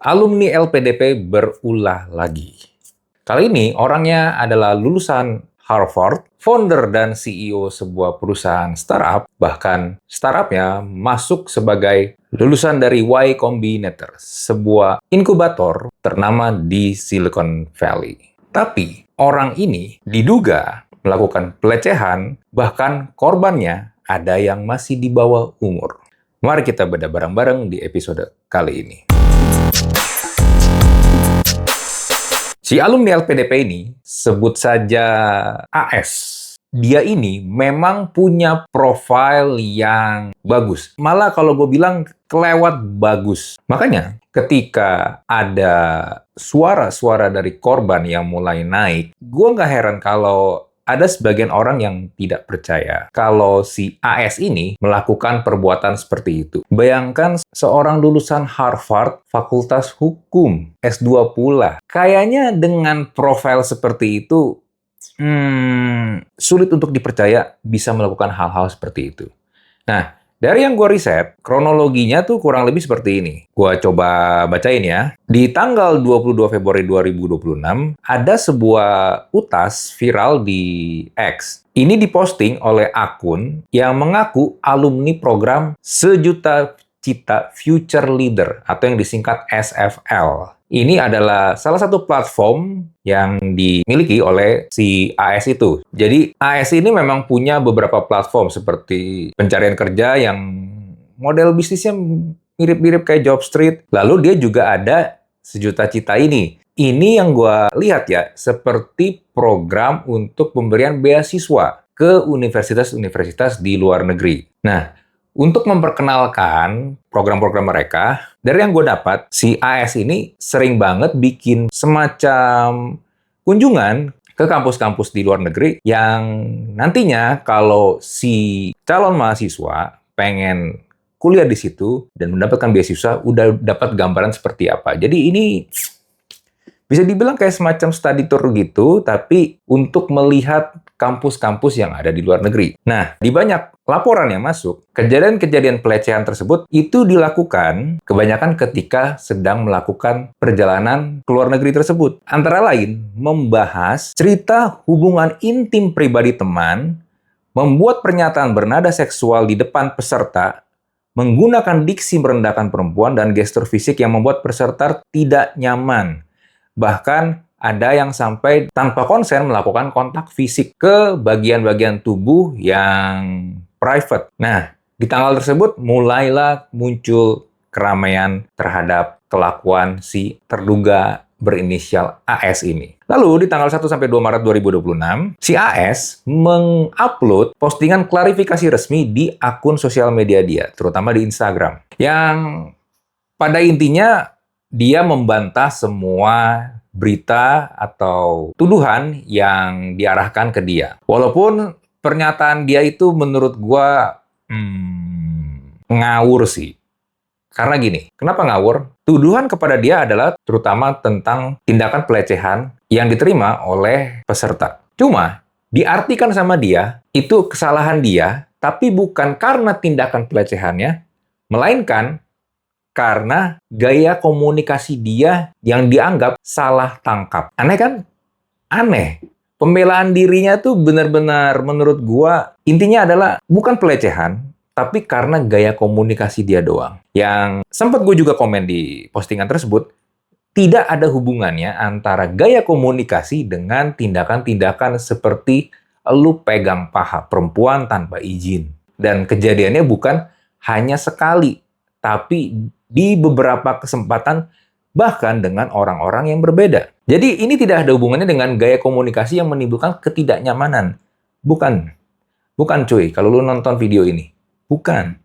Alumni LPDP berulah lagi. Kali ini orangnya adalah lulusan Harvard, founder dan CEO sebuah perusahaan startup, bahkan startupnya masuk sebagai lulusan dari Y Combinator, sebuah inkubator ternama di Silicon Valley. Tapi orang ini diduga melakukan pelecehan, bahkan korbannya ada yang masih di bawah umur. Mari kita bedah bareng-bareng di episode kali ini. Si alumni LPDP ini, sebut saja AS. Dia ini memang punya profil yang bagus. Malah kalau gue bilang kelewat bagus. Makanya ketika ada suara-suara dari korban yang mulai naik, gue nggak heran kalau ada sebagian orang yang tidak percaya kalau si AS ini melakukan perbuatan seperti itu. Bayangkan seorang lulusan Harvard, Fakultas Hukum, S2 pula. Kayaknya dengan profil seperti itu, sulit untuk dipercaya bisa melakukan hal-hal seperti itu. Nah, dari yang gue riset, kronologinya tuh kurang lebih seperti ini. Gue coba bacain ya. Di tanggal 22 Februari 2026, ada sebuah utas viral di X. Ini diposting oleh akun yang mengaku alumni program Sejuta Cita Future Leader atau yang disingkat SFL. Ini adalah salah satu platform yang dimiliki oleh si AS itu. Jadi AS ini memang punya beberapa platform seperti pencarian kerja yang model bisnisnya mirip-mirip kayak Jobstreet. Lalu dia juga ada Sejuta Cita ini. Ini yang gue lihat ya, seperti program untuk pemberian beasiswa ke universitas-universitas di luar negeri. Nah, untuk memperkenalkan program-program mereka, dari yang gue dapat, si AS ini sering banget bikin semacam kunjungan ke kampus-kampus di luar negeri yang nantinya kalau si calon mahasiswa pengen kuliah di situ dan mendapatkan beasiswa, udah dapat gambaran seperti apa. Jadi ini bisa dibilang kayak semacam study tour gitu, tapi untuk melihat kampus-kampus yang ada di luar negeri. Nah, di banyak laporan yang masuk, kejadian-kejadian pelecehan tersebut itu dilakukan kebanyakan ketika sedang melakukan perjalanan ke luar negeri tersebut. Antara lain, membahas cerita hubungan intim pribadi teman, membuat pernyataan bernada seksual di depan peserta, menggunakan diksi merendahkan perempuan, dan gestur fisik yang membuat peserta tidak nyaman. Bahkan ada yang sampai tanpa konsen melakukan kontak fisik ke bagian-bagian tubuh yang private. Nah, di tanggal tersebut mulailah muncul keramaian terhadap kelakuan si terduga berinisial AS ini. Lalu di tanggal 1 sampai 2 Maret 2026, si AS mengupload postingan klarifikasi resmi di akun sosial media dia, terutama di Instagram. Yang pada intinya dia membantah semua berita atau tuduhan yang diarahkan ke dia. Walaupun pernyataan dia itu menurut gua ngawur sih. Karena gini, kenapa ngawur? Tuduhan kepada dia adalah terutama tentang tindakan pelecehan yang diterima oleh peserta. Cuma diartikan sama dia, itu kesalahan dia, tapi bukan karena tindakan pelecehannya, melainkan karena gaya komunikasi dia yang dianggap salah tangkap. Aneh kan? Aneh. Pembelaan dirinya tuh benar-benar menurut gua intinya adalah bukan pelecehan, tapi karena gaya komunikasi dia doang. Yang sempat gue juga komen di postingan tersebut, tidak ada hubungannya antara gaya komunikasi dengan tindakan-tindakan seperti lu pegang paha perempuan tanpa izin. Dan kejadiannya bukan hanya sekali, tapi di beberapa kesempatan bahkan dengan orang-orang yang berbeda. Jadi ini tidak ada hubungannya dengan gaya komunikasi yang menimbulkan ketidaknyamanan. Bukan. Bukan cuy, kalau lu nonton video ini. Bukan.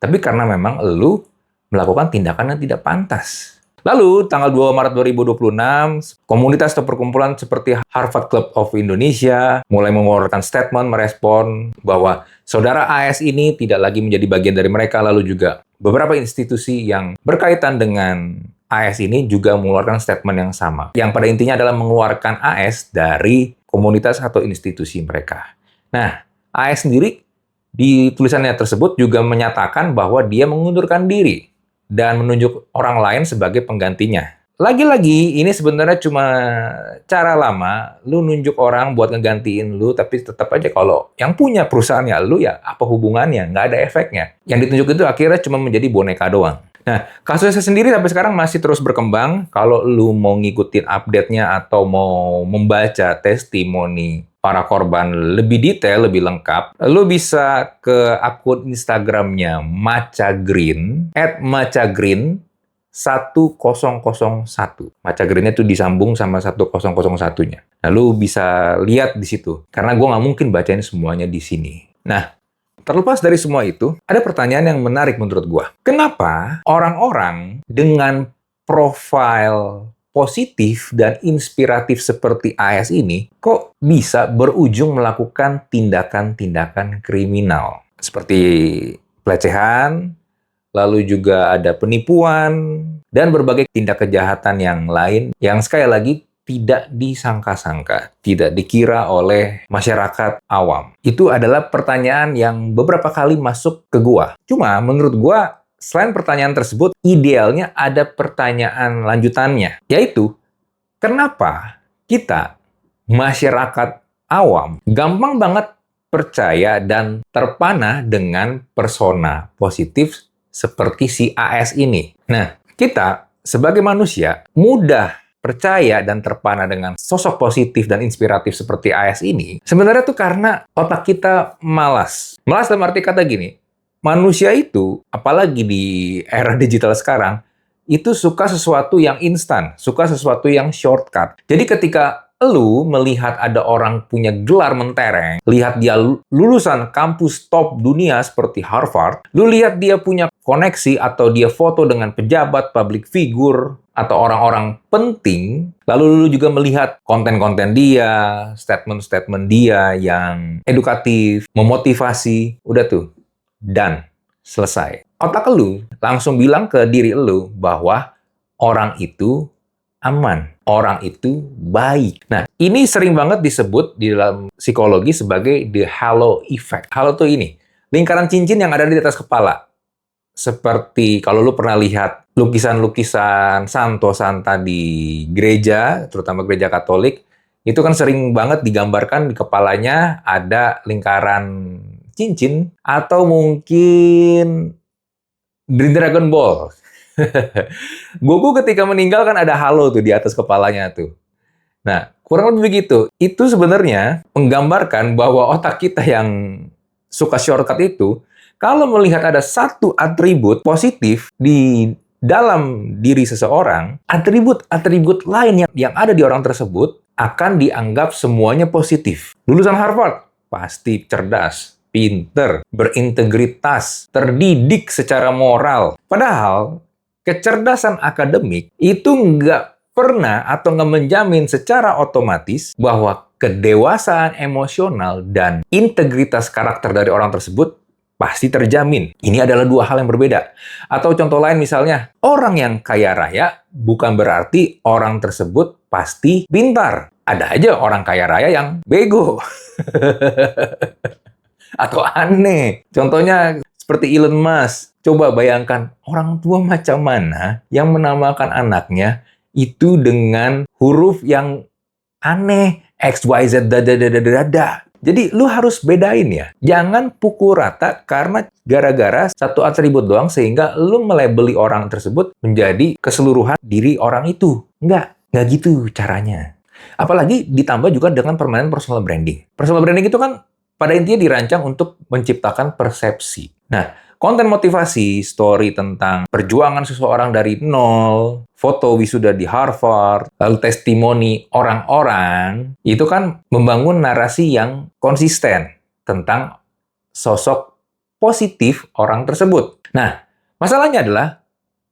Tapi karena memang lu melakukan tindakan yang tidak pantas. Lalu, tanggal 2 Maret 2026, komunitas atau perkumpulan seperti Harvard Club of Indonesia mulai mengeluarkan statement merespon bahwa saudara AS ini tidak lagi menjadi bagian dari mereka, lalu juga beberapa institusi yang berkaitan dengan AS ini juga mengeluarkan statement yang sama. Yang pada intinya adalah mengeluarkan AS dari komunitas atau institusi mereka. Nah, AS sendiri di tulisannya tersebut juga menyatakan bahwa dia mengundurkan diri dan menunjuk orang lain sebagai penggantinya. Lagi-lagi, ini sebenarnya cuma cara lama, lu nunjuk orang buat ngegantiin lu, tapi tetap aja kalau yang punya perusahaannya lu, ya apa hubungannya? Nggak ada efeknya. Yang ditunjuk itu akhirnya cuma menjadi boneka doang. Nah, kasusnya sendiri sampai sekarang masih terus berkembang. Kalau lu mau ngikutin update-nya atau mau membaca testimoni para korban lebih detail, lebih lengkap, lu bisa ke akun Instagramnya Macha Green, @machagreen 1001. Macha Green-nya itu disambung sama 1001-nya. Nah, lu bisa lihat di situ. Karena gue nggak mungkin bacain semuanya di sini. Nah, terlepas dari semua itu, ada pertanyaan yang menarik menurut gue. Kenapa orang-orang dengan profil positif dan inspiratif seperti AS ini kok bisa berujung melakukan tindakan-tindakan kriminal? Seperti pelecehan, lalu juga ada penipuan, dan berbagai tindak kejahatan yang lain yang sekali lagi tidak disangka-sangka, tidak dikira oleh masyarakat awam. Itu adalah pertanyaan yang beberapa kali masuk ke gua. Cuma menurut gua, selain pertanyaan tersebut, idealnya ada pertanyaan lanjutannya, yaitu kenapa kita, masyarakat awam, gampang banget percaya dan terpana dengan persona positif seperti si AS ini. Nah, kita sebagai manusia mudah percaya dan terpana dengan sosok positif dan inspiratif seperti AS ini, sebenarnya tuh karena otak kita malas. Malas dalam arti kata gini, manusia itu, apalagi di era digital sekarang, itu suka sesuatu yang instan, suka sesuatu yang shortcut. Jadi ketika lu melihat ada orang punya gelar mentereng, lihat dia lulusan kampus top dunia seperti Harvard, lu lihat dia punya koneksi atau dia foto dengan pejabat, public figure, atau orang-orang penting, lalu lu juga melihat konten-konten dia, statement-statement dia yang edukatif, memotivasi, udah tuh, dan selesai. Otak lu langsung bilang ke diri lu bahwa orang itu aman, orang itu baik. Nah, ini sering banget disebut di dalam psikologi sebagai the halo effect. Halo tuh ini, lingkaran cincin yang ada di atas kepala. Seperti kalau lu pernah lihat lukisan-lukisan Santo Santa di gereja, terutama gereja Katolik, itu kan sering banget digambarkan di kepalanya ada lingkaran cincin, atau mungkin di Dragon Ball. Goku ketika meninggal kan ada halo tuh di atas kepalanya tuh. Nah, kurang lebih begitu. Itu sebenarnya menggambarkan bahwa otak kita yang suka shortcut itu, kalau melihat ada satu atribut positif di dalam diri seseorang, atribut-atribut lain yang ada di orang tersebut akan dianggap semuanya positif. Lulusan Harvard, pasti cerdas, pinter, berintegritas, terdidik secara moral. Padahal, kecerdasan akademik itu nggak pernah atau nggak menjamin secara otomatis bahwa kedewasaan emosional dan integritas karakter dari orang tersebut pasti terjamin. Ini adalah dua hal yang berbeda. Atau contoh lain misalnya, orang yang kaya raya bukan berarti orang tersebut pasti pintar. Ada aja orang kaya raya yang bego. Atau aneh. Contohnya seperti Elon Musk. Coba bayangkan, orang tua macam mana yang menamakan anaknya itu dengan huruf yang aneh, X, Y, Z, dada. Jadi, lu harus bedain ya. Jangan pukul rata karena gara-gara satu atribut doang sehingga lu melabeli orang tersebut menjadi keseluruhan diri orang itu. Nggak gitu caranya. Apalagi ditambah juga dengan permainan personal branding. Personal branding itu kan pada intinya dirancang untuk menciptakan persepsi. Nah, konten motivasi, story tentang perjuangan seseorang dari nol, foto wisuda di Harvard, lalu testimoni orang-orang, itu kan membangun narasi yang konsisten tentang sosok positif orang tersebut. Nah, masalahnya adalah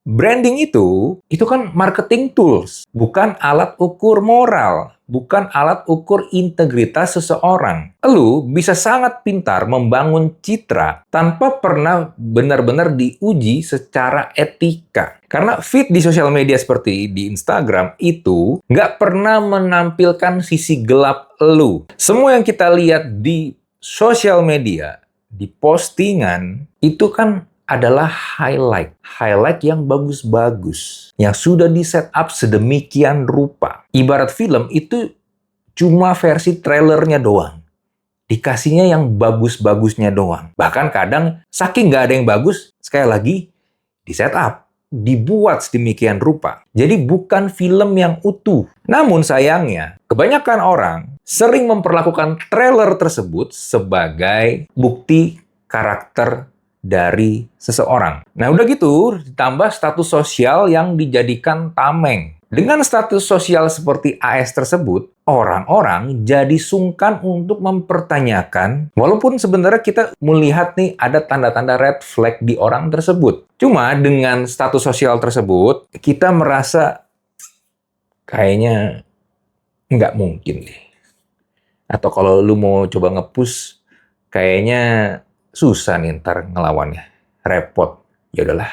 branding itu kan marketing tools, bukan alat ukur moral, bukan alat ukur integritas seseorang. Lu bisa sangat pintar membangun citra tanpa pernah benar-benar diuji secara etika. Karena feed di sosial media seperti di Instagram itu nggak pernah menampilkan sisi gelap lu. Semua yang kita lihat di sosial media, di postingan, itu kan adalah highlight. Highlight yang bagus-bagus. Yang sudah di-set up sedemikian rupa. Ibarat film itu cuma versi trailernya doang. Dikasihnya yang bagus-bagusnya doang. Bahkan kadang saking nggak ada yang bagus, sekali lagi di-set up. Dibuat sedemikian rupa. Jadi bukan film yang utuh. Namun sayangnya, kebanyakan orang sering memperlakukan trailer tersebut sebagai bukti karakter dari seseorang. Nah udah gitu, ditambah status sosial yang dijadikan tameng. Dengan status sosial seperti AS tersebut, orang-orang jadi sungkan untuk mempertanyakan, walaupun sebenarnya kita melihat nih ada tanda-tanda red flag di orang tersebut. Cuma dengan status sosial tersebut, kita merasa kayaknya nggak mungkin deh. Atau kalau lu mau coba nge-push, kayaknya susah nih ntar ngelawannya. Repot. Ya udahlah.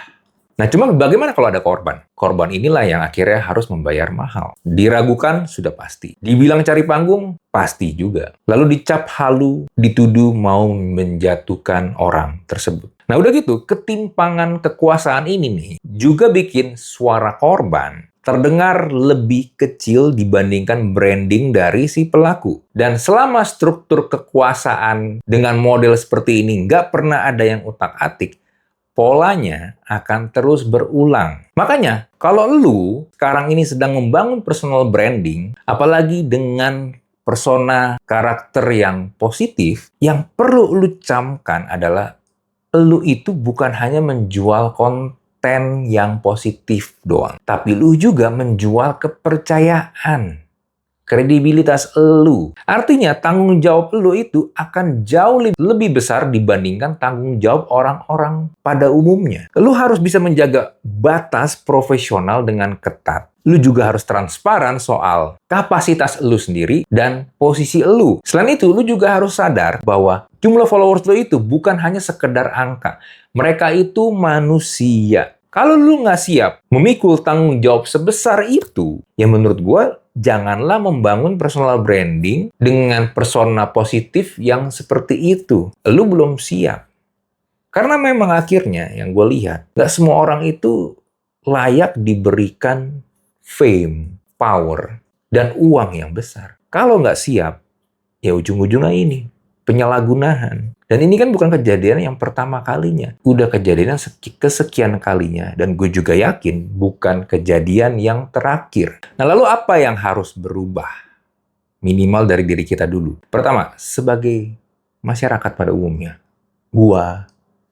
Nah, cuma bagaimana kalau ada korban? Korban inilah yang akhirnya harus membayar mahal. Diragukan, sudah pasti. Dibilang cari panggung, pasti juga. Lalu dicap halu, dituduh mau menjatuhkan orang tersebut. Nah, udah gitu, ketimpangan kekuasaan ini nih, juga bikin suara korban terdengar lebih kecil dibandingkan branding dari si pelaku. Dan selama struktur kekuasaan dengan model seperti ini nggak pernah ada yang utak-atik, polanya akan terus berulang. Makanya, kalau lu sekarang ini sedang membangun personal branding, apalagi dengan persona karakter yang positif, yang perlu lu camkan adalah lu itu bukan hanya menjual konten yang positif doang, tapi lu juga menjual kepercayaan. Kredibilitas elu. Artinya tanggung jawab elu itu akan jauh lebih besar dibandingkan tanggung jawab orang-orang pada umumnya. Lu harus bisa menjaga batas profesional dengan ketat. Lu juga harus transparan soal kapasitas elu sendiri dan posisi elu. Selain itu, lu juga harus sadar bahwa jumlah followers lu itu bukan hanya sekedar angka. Mereka itu manusia. Kalau lu nggak siap memikul tanggung jawab sebesar itu, ya menurut gue, janganlah membangun personal branding dengan persona positif yang seperti itu. Lu belum siap. Karena memang akhirnya yang gue lihat, nggak semua orang itu layak diberikan fame, power, dan uang yang besar. Kalau nggak siap, ya ujung-ujungnya ini, penyalahgunaan. Dan ini kan bukan kejadian yang pertama kalinya. Udah kejadian kesekian kalinya. Dan gue juga yakin bukan kejadian yang terakhir. Nah, lalu apa yang harus berubah? Minimal dari diri kita dulu. Pertama, sebagai masyarakat pada umumnya, gua,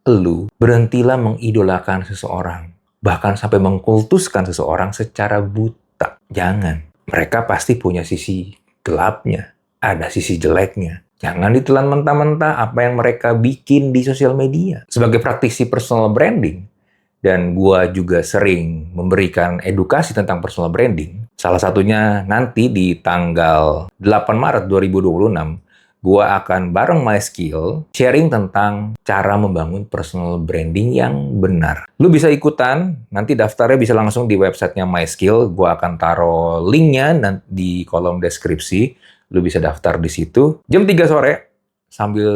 elu, berhentilah mengidolakan seseorang. Bahkan sampai mengkultuskan seseorang secara buta. Jangan. Mereka pasti punya sisi gelapnya. Ada sisi jeleknya. Jangan ditelan mentah-mentah apa yang mereka bikin di sosial media. Sebagai praktisi personal branding, dan gua juga sering memberikan edukasi tentang personal branding, salah satunya nanti di tanggal 8 Maret 2026, gua akan bareng MySkill sharing tentang cara membangun personal branding yang benar. Lu bisa ikutan, nanti daftarnya bisa langsung di websitenya MySkill. Gua akan taruh linknya di kolom deskripsi. Lu bisa daftar di situ. Jam 3 sore, sambil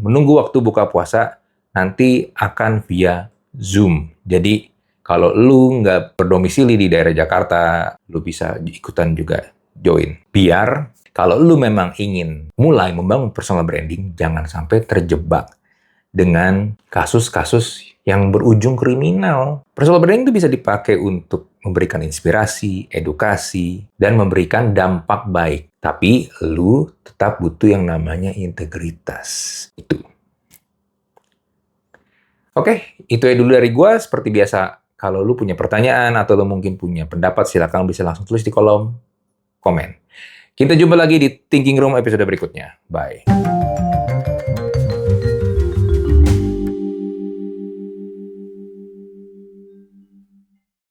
menunggu waktu buka puasa, nanti akan via Zoom. Jadi, kalau lu nggak berdomisili di daerah Jakarta, lu bisa ikutan juga join. Biar, kalau lu memang ingin mulai membangun personal branding, jangan sampai terjebak dengan kasus-kasus yang berujung kriminal. Personal branding itu bisa dipakai untuk memberikan inspirasi, edukasi, dan memberikan dampak baik. Tapi lu tetap butuh yang namanya integritas. Itu. Oke, itu ya dulu dari gua. Seperti biasa, kalau lu punya pertanyaan atau lu mungkin punya pendapat, silakan bisa langsung tulis di kolom komen. Kita jumpa lagi di Thinking Room episode berikutnya. Bye.